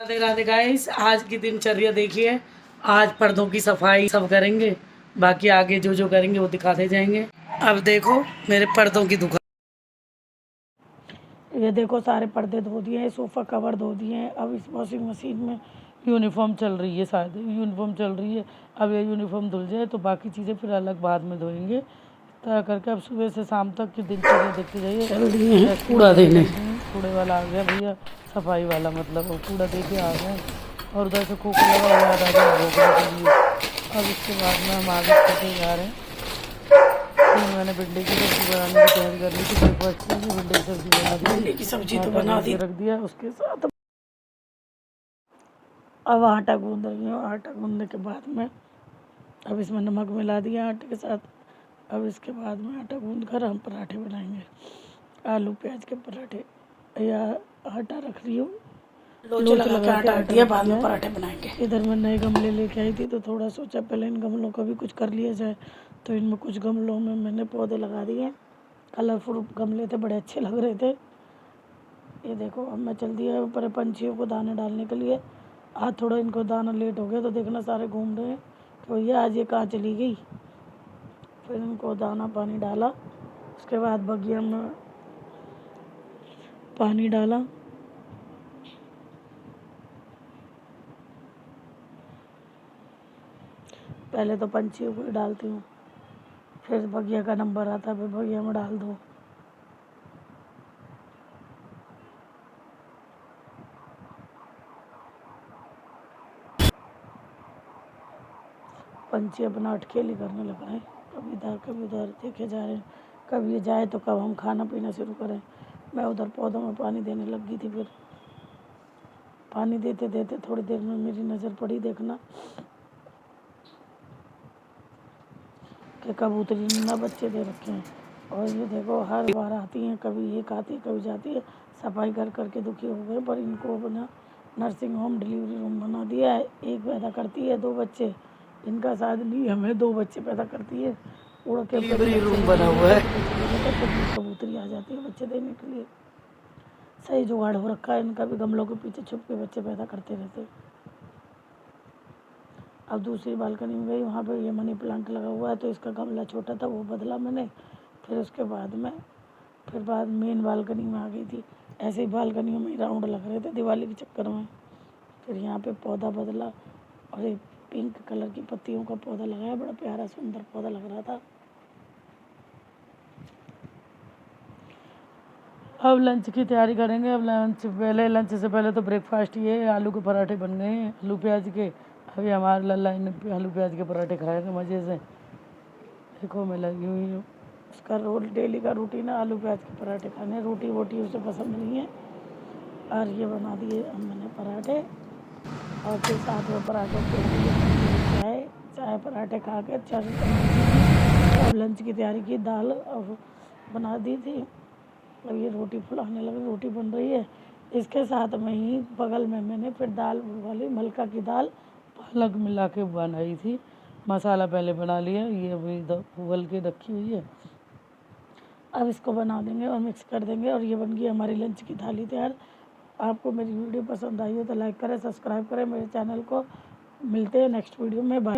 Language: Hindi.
राधे राधे गाइस, आज की दिनचर्या देखिए। आज पर्दों की सफाई सब करेंगे, बाकी आगे जो जो करेंगे वो दिखाते जाएंगे। अब देखो मेरे पर्दों की दुकान, ये देखो सारे पर्दे धो दिए, सोफ़ा कवर धो दिए। अब इस वॉशिंग मशीन में यूनिफॉर्म चल रही है, शायद यूनिफॉर्म चल रही है। अब ये यूनिफॉर्म धुल जाए तो बाकी चीज़ें फिर अलग बाद में धोएंगे। तरह करके अब सुबह से शाम तक की दिनचर्या देखते जाइए। चल रही है कूड़ा देने, कूड़े वाला आ गया भैया, सफाई वाला मतलब वो कूड़ा दे के आ गए। और उधर से खोखा लगा हुआ है राजा भोगने के लिए। अब इसके बाद में हम आगे चलते जा रहे हैं। फिर मैंने भिंडी की सब्ज़ी बनाने की तैयारी कर ली थी। ब्रेकफास्ट में भिंडी की सब्ज़ी बना दी, भिंडी की सब्ज़ी तो बना दी, रख दिया उसके साथ। अब आटा गूंद रही हूँ। आटा गूंदने के बाद में अब इसमें नमक मिला दिया आटे के साथ। अब इसके बाद में आटा गूंद कर हम पराठे बनाएंगे, आलू प्याज के पराठे। या आटा रख रही हूँ, लोचा लगा के आटा रख दिया, बाद में पराठे बनाएंगे। इधर मैं नए गमले लेके आई थी तो थोड़ा सोचा पहले इन गमलों का भी कुछ कर लिया जाए। तो इनमें कुछ गमलों में मैंने पौधे लगा दिए। कलरफुल गमले थे, बड़े अच्छे लग रहे थे। ये देखो अब मैं चल दिया ऊपर पंछियों को दाने डालने के लिए। आज थोड़ा इनको दाना लेट हो गया तो देखना सारे घूम रहे हैं कि भैया आज ये कहाँ चली गई। फिर इनको दाना पानी डाला, उसके बाद बगिया में पानी डाला। पहले तो पंछियों को ही डालती हूँ, फिर बगिया का नंबर आता है, फिर बगिया में डाल दो। पंछी अपना अटखेली करने लग रहे हैं, कभी उधर देखे जा रहे हैं। कब ये जाए तो कब हम खाना पीना शुरू करें। मैं उधर पौधों में पानी देने लग गई थी। फिर पानी देते देते थोड़ी देर में मेरी नज़र पड़ी, देखना कि कबूतरी ने ना बच्चे दे रखे हैं। और ये देखो हर बार आती हैं, कभी एक आती है कभी जाती है। सफाई कर करके दुखी हो गए, पर इनको अपना नर्सिंग होम डिलीवरी रूम बना दिया है। एक पैदा करती है 2 बच्चे, इनका शायद नहीं, हमें 2 बच्चे पैदा करती है। उड़ के डिलीवरी रूम बना हुआ है, कबूतरी आ जाती है बच्चे देने के लिए। सही जुगाड़ हो रखा है इनका भी, गमलों के पीछे छुप के बच्चे पैदा करते रहते। अब दूसरी बालकनी में गई, वहाँ पे ये मनी प्लांट लगा हुआ है तो इसका गमला छोटा था वो बदला मैंने। फिर उसके बाद में मेन बालकनी में आ गई थी। ऐसे ही बालकनियों में राउंड लग रहे थे दिवाली के चक्कर में। फिर यहाँ पे पौधा बदला और एक पिंक कलर की पत्तियों का पौधा लगाया, बड़ा प्यारा सुंदर पौधा लग रहा था। अब लंच की तैयारी करेंगे। अब लंच से पहले तो ब्रेकफास्ट ये आलू के पराठे बन गए हैं, आलू प्याज के। अभी हमारे लल्ला इन आलू प्याज के पराठे खाएंगे मज़े से। देखो मैं लगी हुई हूँ, उसका डेली का रूटीन है आलू प्याज के पराठे खाने। रोटी वोटी उसे पसंद नहीं है। और ये बना दिए मैंने पराठे, और फिर साथ में पराठों के लिए चाय पराठे खा के चल। अब लंच की तैयारी की, दाल अब बना दी थी। अब ये रोटी फुलाने लगी, रोटी बन रही है। इसके साथ में ही बगल में मैंने फिर दाल वाली मलका की दाल पालक मिला के बनाई थी। मसाला पहले बना लिया, ये अभी उबल के रखी हुई है। अब इसको बना देंगे और मिक्स कर देंगे और ये बन गई हमारी लंच की थाली तैयार। आपको मेरी वीडियो पसंद आई हो तो लाइक करें, सब्सक्राइब करें मेरे चैनल को। मिलते हैं नेक्स्ट वीडियो में, बाय।